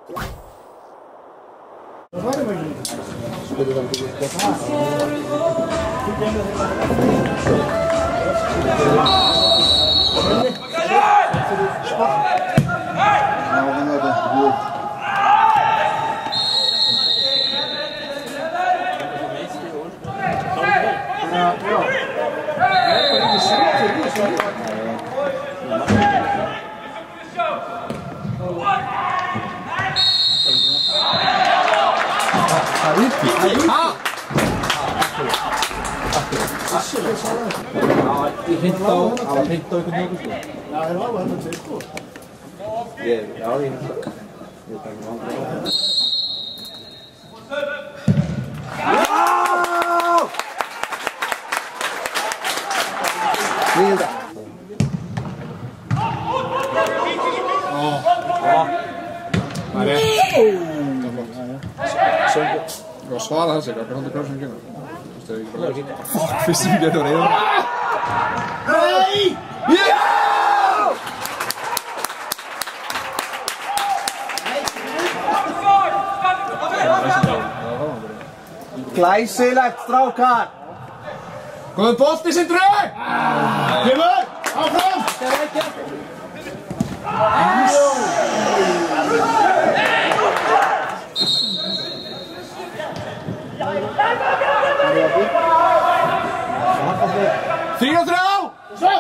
Ég hreint á ykkur njóku sko. Já, þeir var hérna til sko. Já, ég hreint á. Ég er bara vandræðið. Vilda. Það er rétt. Það var svarað hans eitthvað, hvað heldur hvað sem gengur? Þú veist, það er ekki bara... Fuck, fyrst sem ég getur að reyða. Hei! Já! Glæsilegt, strákar! Góðum bolti, Sindri! Kemur! Áfram! Þrjá! Svo!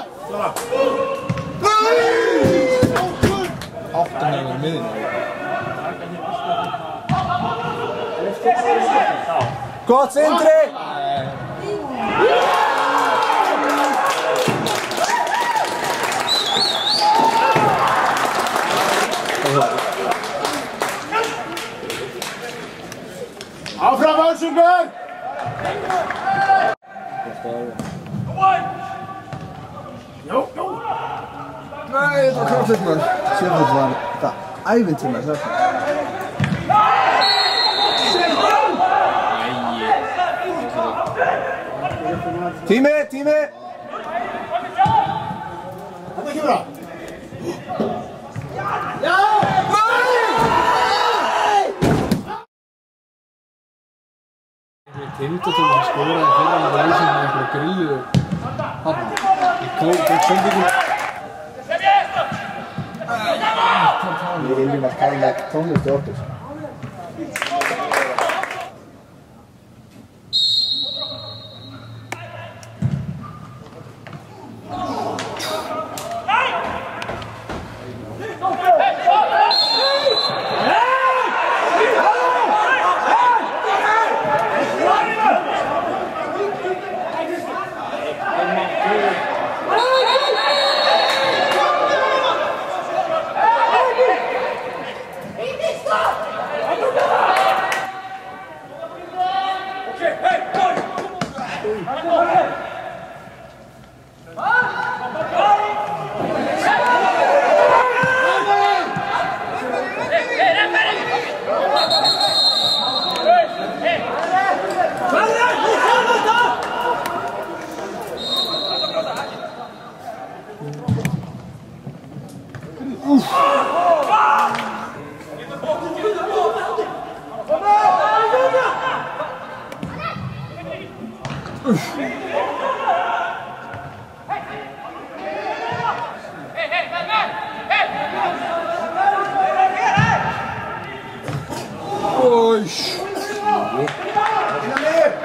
Áttan er í miðinu. Gott, Sindri! Áfram, Hálsungur! Nei, þetta var kraftlegt maður. Sjöfnvöld var þetta ævintýrlega þetta. Tími! Þetta kemur á! Já! Tindastóll sem skoraði fyrra með leysing með einhverja grillu hann. Ég sendingu. Við viljum að kalla tónlist í okkur.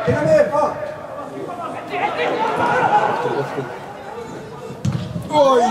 Innan mér, bak! Oj!